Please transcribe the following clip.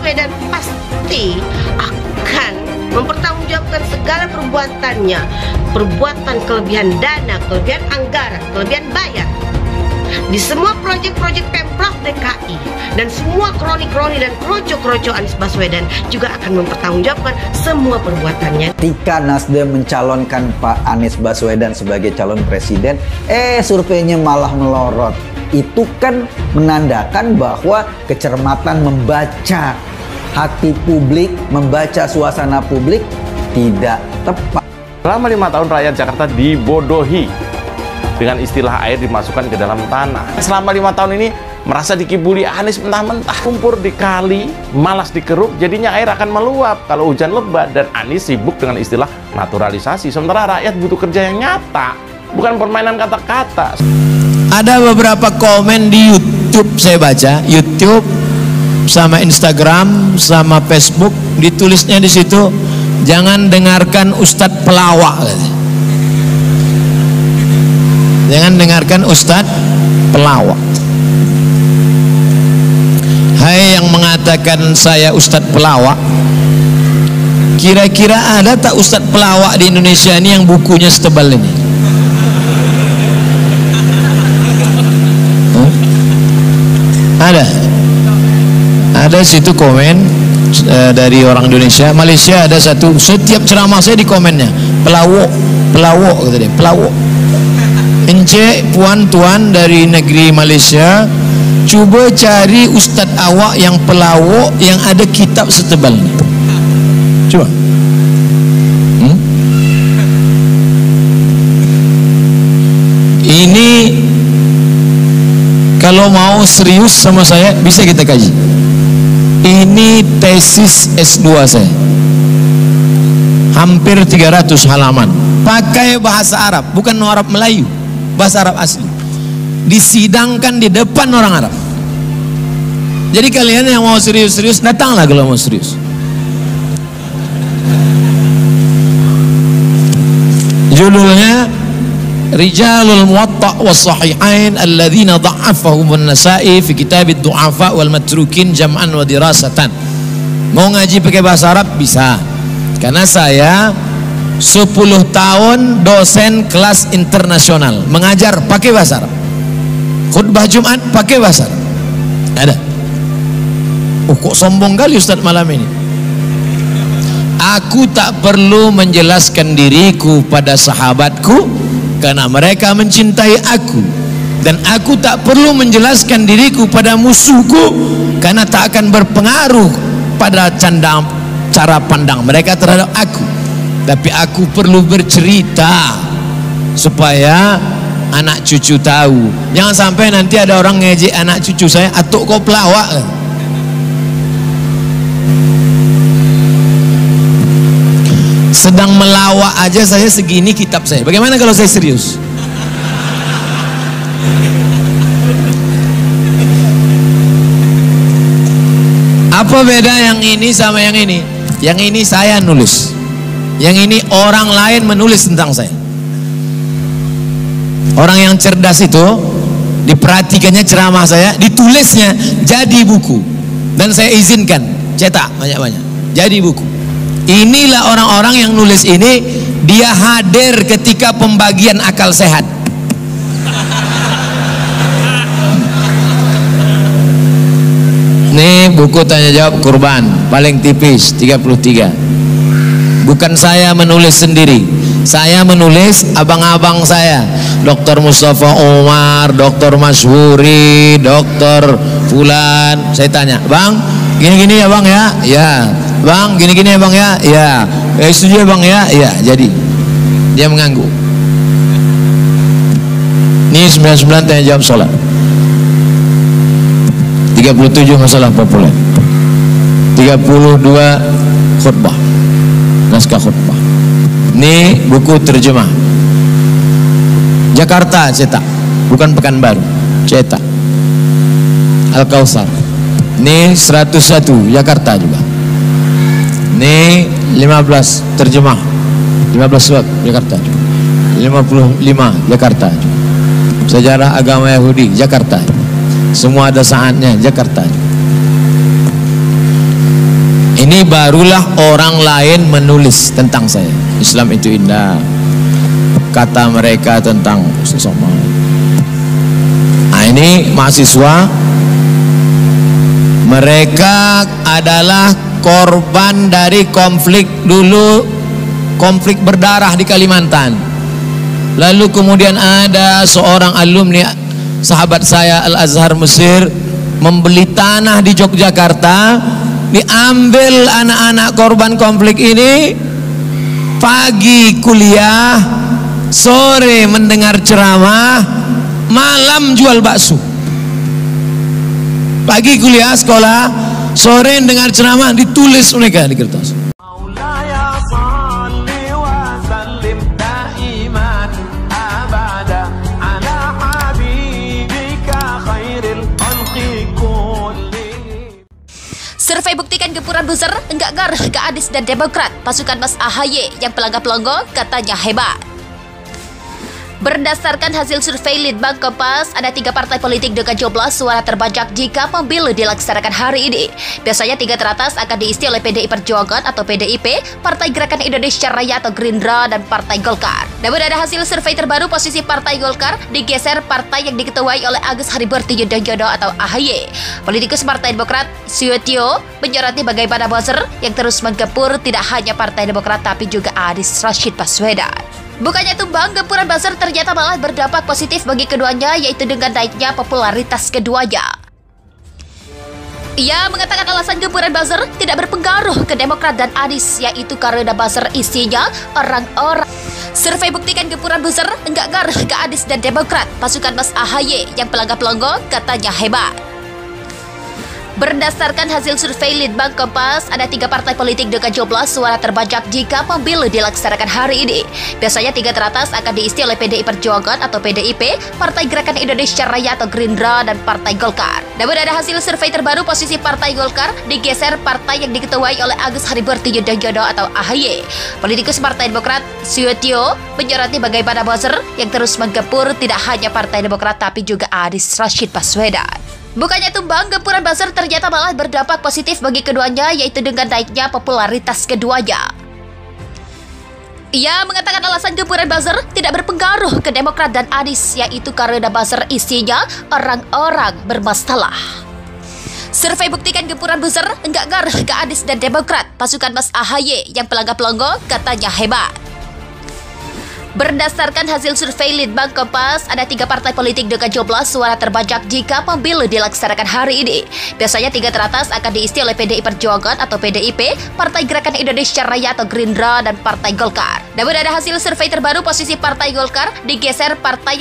Baswedan pasti akan mempertanggungjawabkan segala perbuatannya, perbuatan kelebihan dana, kelebihan anggaran, kelebihan bayar di semua proyek-proyek Pemprov DKI, dan semua kroni-kroni dan kroco-kroco Anies Baswedan juga akan mempertanggungjawabkan semua perbuatannya. Ketika Nasdem mencalonkan Pak Anies Baswedan sebagai calon presiden, surveinya malah melorot. Itu kan menandakan bahwa kecermatan membaca hati publik, membaca suasana publik tidak tepat. Selama 5 tahun rakyat Jakarta dibodohi dengan istilah air dimasukkan ke dalam tanah. Selama 5 tahun ini merasa dikibuli Anies mentah-mentah. Lumpur di kali, malas dikeruk, jadinya air akan meluap kalau hujan lebat. Dan Anies sibuk dengan istilah naturalisasi. Sementara rakyat butuh kerja yang nyata, bukan permainan kata-kata. Ada beberapa komen di YouTube saya baca, YouTube sama Instagram sama Facebook, ditulisnya di situ, jangan dengarkan Ustadz pelawak. Jangan dengarkan Ustadz pelawak. Hai yang mengatakan saya Ustadz pelawak, kira-kira ada tak Ustadz pelawak di Indonesia ini yang bukunya setebal ini? Ada situ komen dari orang Indonesia. Malaysia ada satu, setiap ceramah saya di komennya pelawak, pelawak kata dia, pelawak. Encik puan tuan dari negeri Malaysia, cuba cari ustadz awak yang pelawak yang ada kitab setebal ni. Cuba. Ini kalau mau serius sama saya bisa kita kaji. Ini tesis S2 saya, hampir 300 halaman, pakai bahasa Arab, bukan Arab Melayu, bahasa Arab asli, disidangkan di depan orang Arab. Jadi kalian yang mau serius-serius datanglah kalau mau serius. Judulnya Rijalul Muwatta' was Sahihain alladzina dha'afahum an-Nasa'i fi kitab ad-du'afa wal matrukin jam'an wa dirasatan. Mau ngaji pakai bahasa Arab bisa, karena saya 10 tahun dosen kelas internasional, mengajar pakai bahasa Arab. Khutbah Jumat pakai bahasa Arab. Ada. Oh, kok sombong kali Ustaz malam ini. Aku tak perlu menjelaskan diriku pada sahabatku karena mereka mencintai aku, dan aku tak perlu menjelaskan diriku pada musuhku karena tak akan berpengaruh pada cara pandang mereka terhadap aku. Tapi aku perlu bercerita supaya anak cucu tahu. Jangan sampai nanti ada orang ngejek anak cucu saya, atuk kau pelawak. Sedang melawak aja saya segini kitab saya. Bagaimana kalau saya serius? Apa beda yang ini sama yang ini? Yang ini saya nulis, yang ini orang lain menulis tentang saya. Orang yang cerdas itu diperhatikannya ceramah saya, ditulisnya jadi buku, dan saya izinkan cetak banyak-banyak jadi buku. Inilah orang-orang yang nulis ini, dia hadir ketika pembagian akal sehat. Nih buku tanya jawab kurban paling tipis 33. Bukan saya menulis sendiri, saya menulis abang-abang saya, Dr. Mustafa Umar, Dr. Masyhuri, Dr. Fulan. Saya tanya, bang gini-gini ya bang ya? Ya. Bang gini-gini ya bang ya? Ya. Setuju ya bang ya? Ya. Jadi dia mengangguk. Ini 99 tanya jawab sholat, 37 masalah populer, 32 khutbah, naskah khutbah. Ini buku terjemah Jakarta cetak, bukan Pekanbaru, cetak Al-Kautsar. Ini 101 Jakarta juga. Ini 15 terjemah, 15 surat Jakarta juga. 55 Jakarta juga. Sejarah agama Yahudi Jakarta juga. Semua ada saatnya Jakarta juga. ini barulah orang lain menulis tentang saya. Islam itu indah, kata mereka tentang sosok Muhammad. Nah, ini mahasiswa, mereka adalah korban dari konflik dulu, konflik berdarah di Kalimantan. Lalu kemudian ada seorang alumni sahabat saya Al-Azhar Mesir membeli tanah di Yogyakarta, diambil anak-anak korban konflik ini, pagi kuliah, sore mendengar ceramah, malam jual bakso. Pagi kuliah sekolah, sore dengar ceramah, ditulis mereka di kertas. Survei buktikan gempuran buzzer enggak gar ke Anies dan Demokrat. Pasukan Mas AHY yang pelangga-pelongo katanya hebat. Berdasarkan hasil survei Litbang Kompas, ada 3 partai politik dengan jumlah suara terbanyak jika pemilu dilaksanakan hari ini. Biasanya 3 teratas akan diisi oleh PDI Perjuangan atau PDIP, Partai Gerakan Indonesia Raya atau Gerindra, dan Partai Golkar. Namun ada hasil survei terbaru, posisi Partai Golkar digeser partai yang diketuai oleh Agus Harimurti Yudhoyono atau AHY. Politikus Partai Demokrat Suyoto menyoroti bagaimana buzzer yang terus menggempur tidak hanya Partai Demokrat tapi juga Anies Rashid Baswedan. Bukannya tumbang, gempuran buzzer ternyata malah berdampak positif bagi keduanya, yaitu dengan naiknya popularitas keduanya. Ia mengatakan alasan gempuran buzzer tidak berpengaruh ke Demokrat dan Anies, yaitu karena buzzer isinya orang-orang. Survei buktikan gempuran buzzer enggak gar ke Anies dan Demokrat. Pasukan Mas AHY yang pelangga-pelongo katanya hebat. Berdasarkan hasil survei Litbang Kompas, ada 3 partai politik dengan jumlah suara terbanyak jika pemilu dilaksanakan hari ini. Biasanya 3 teratas akan diisi oleh PDI Perjuangan atau PDIP, Partai Gerakan Indonesia Raya atau Gerindra, dan Partai Golkar. Namun ada hasil survei terbaru, posisi Partai Golkar digeser partai yang diketuai oleh Agus Harimurti Yudhoyono atau AHY. Politikus Partai Demokrat Suyoto menyoroti bagaimana buzzer yang terus menggempur tidak hanya Partai Demokrat tapi juga Anies Rashid Baswedan. Bukannya tumbang, gempuran buzzer ternyata malah berdampak positif bagi keduanya, yaitu dengan naiknya popularitas keduanya. Ia mengatakan alasan gempuran buzzer tidak berpengaruh ke Demokrat dan Anies, yaitu karena buzzer isinya orang-orang bermasalah. Survei buktikan gempuran buzzer enggak gar ke Anies dan Demokrat. Pasukan Mas AHY yang pelangga-pelongo katanya hebat. Berdasarkan hasil survei Litbang Kompas, ada 3 partai politik dengan jumlah suara terbanyak jika pemilu dilaksanakan hari ini. Biasanya 3 teratas akan diisi oleh PDI Perjuangan atau PDIP, Partai Gerakan Indonesia Raya atau Gerindra, dan Partai Golkar. Namun ada hasil survei terbaru, posisi Partai Golkar digeser partai